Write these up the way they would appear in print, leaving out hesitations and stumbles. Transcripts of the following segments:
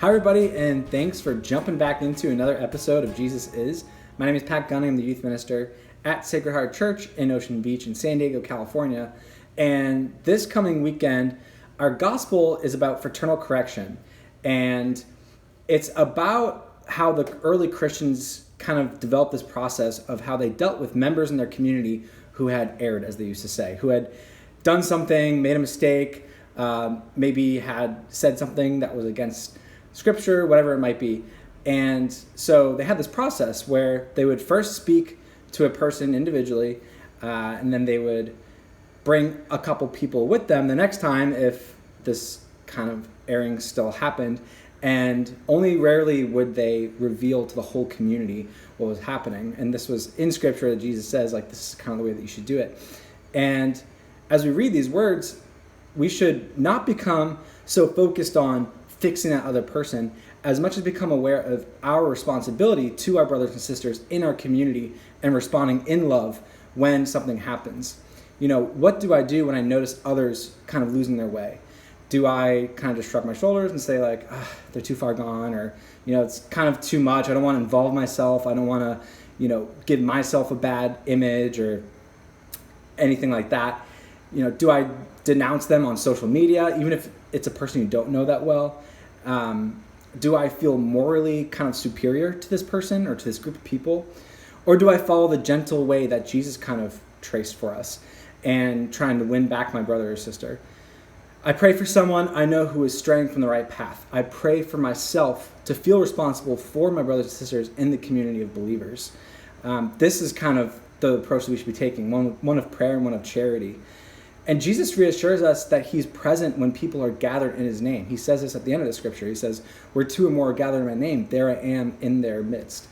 Hi, everybody, and thanks for jumping back into another episode of Jesus Is. My name is Pat Gunning. I'm the youth minister at Sacred Heart Church in Ocean Beach in San Diego, California. And this coming weekend, our gospel is about fraternal correction. And it's about how the early Christians kind of developed this process of how they dealt with members in their community who had erred, as they used to say, who had done something, made a mistake, maybe had said something that was against Scripture, whatever it might be. And so they had this process where they would first speak to a person individually, and then they would bring a couple people with them the next time if this kind of erring still happened. And only rarely would they reveal to the whole community what was happening. And this was in Scripture that Jesus says, like, this is kind of the way that you should do it. And as we read these words, we should not become so focused on fixing that other person as much as become aware of our responsibility to our brothers and sisters in our community and responding in love when something happens. You know, what do I do when I notice others kind of losing their way? Do I kind of just shrug my shoulders and say, like, they're too far gone, or, you know, it's kind of too much. I don't want to involve myself. I don't want to, you know, give myself a bad image or anything like that. You know, do I denounce them on social media, even if it's a person you don't know that well? Do I feel morally kind of superior to this person or to this group of people? Or do I follow the gentle way that Jesus kind of traced for us and trying to win back my brother or sister? I pray for someone I know who is straying from the right path. I pray for myself to feel responsible for my brothers and sisters in the community of believers. This is kind of the approach that we should be taking, one of prayer and one of charity. And Jesus reassures us that he's present when people are gathered in his name. He says this at the end of the scripture. He says, where two or more are gathered in my name, there I am in their midst.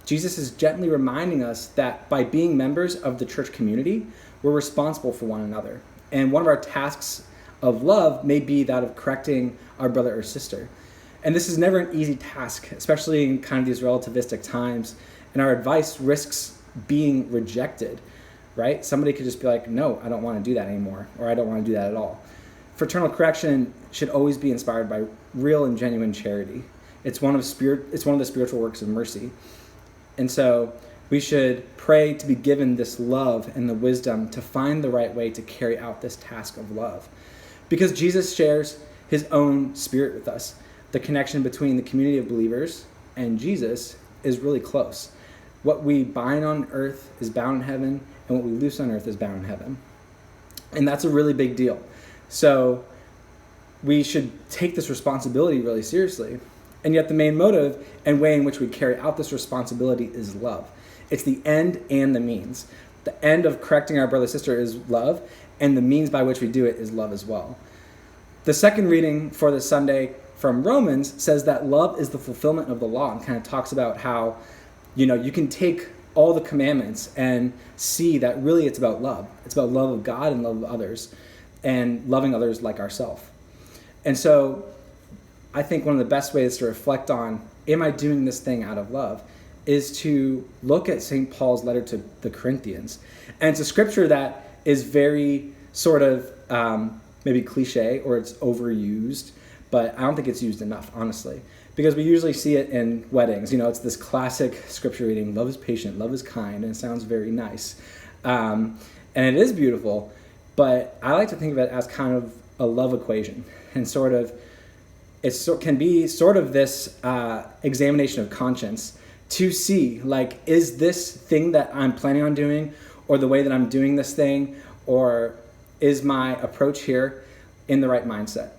Jesus is gently reminding us that by being members of the church community, we're responsible for one another. And one of our tasks of love may be that of correcting our brother or sister. And this is never an easy task, especially in kind of these relativistic times. And our advice risks being rejected. Right? Somebody could just be like, no, I don't want to do that anymore, or I don't want to do that at all. Fraternal correction should always be inspired by real and genuine charity. It's one of the spiritual works of mercy. And so we should pray to be given this love and the wisdom to find the right way to carry out this task of love. Because Jesus shares his own spirit with us. The connection between the community of believers and Jesus is really close. What we bind on earth is bound in heaven, and what we loose on earth is bound in heaven. And that's a really big deal. So we should take this responsibility really seriously. And yet the main motive and way in which we carry out this responsibility is love. It's the end and the means. The end of correcting our brother or sister is love, and the means by which we do it is love as well. The second reading for this Sunday from Romans says that love is the fulfillment of the law, and kind of talks about how, you know, you can take all the commandments and see that really it's about love. It's about love of God and love of others and loving others like ourselves. And so I think one of the best ways to reflect on, am I doing this thing out of love, is to look at St. Paul's letter to the Corinthians. And it's a scripture that is very sort of maybe cliche, or it's overused, but I don't think it's used enough, honestly. Because we usually see it in weddings. You know, it's this classic scripture reading, love is patient, love is kind, and it sounds very nice. And it is beautiful, but I like to think of it as kind of a love equation. And sort of, can be sort of this examination of conscience to see, like, is this thing that I'm planning on doing, or the way that I'm doing this thing, or is my approach here in the right mindset?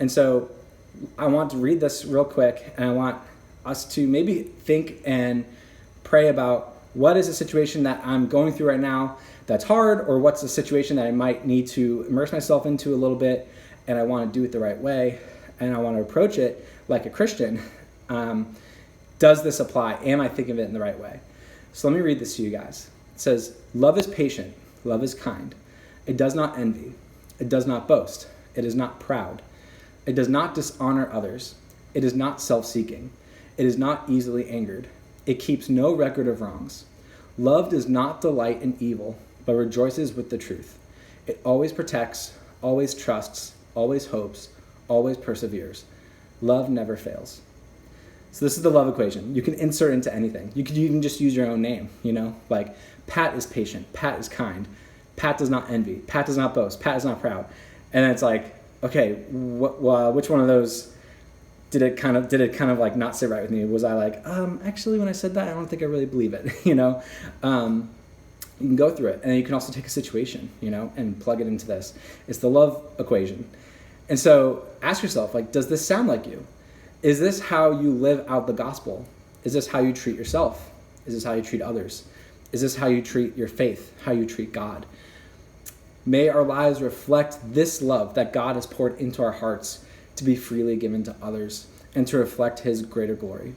And so I want to read this real quick, and I want us to maybe think and pray about what is a situation that I'm going through right now that's hard, or what's a situation that I might need to immerse myself into a little bit, and I want to do it the right way, and I want to approach it like a Christian. Does this apply? Am I thinking of it in the right way? So let me read this to you guys. It says, love is patient, love is kind. It does not envy. It does not boast. It is not proud. It does not dishonor others. It is not self-seeking. It is not easily angered. It keeps no record of wrongs. Love does not delight in evil, but rejoices with the truth. It always protects, always trusts, always hopes, always perseveres. Love never fails. So this is the love equation. You can insert into anything. You can just use your own name, like Pat is patient, Pat is kind, Pat does not envy, Pat does not boast, Pat is not proud. And then it's like, okay, which one of those did it kind of like not sit right with me? Was I like, actually when I said that, I don't think I really believe it, You can go through it, and you can also take a situation, and plug it into this. It's the love equation. And so ask yourself, like, does this sound like you? Is this how you live out the gospel? Is this how you treat yourself? Is this how you treat others? Is this how you treat your faith, how you treat God? May our lives reflect this love that God has poured into our hearts to be freely given to others and to reflect his greater glory.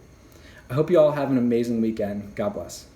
I hope you all have an amazing weekend. God bless.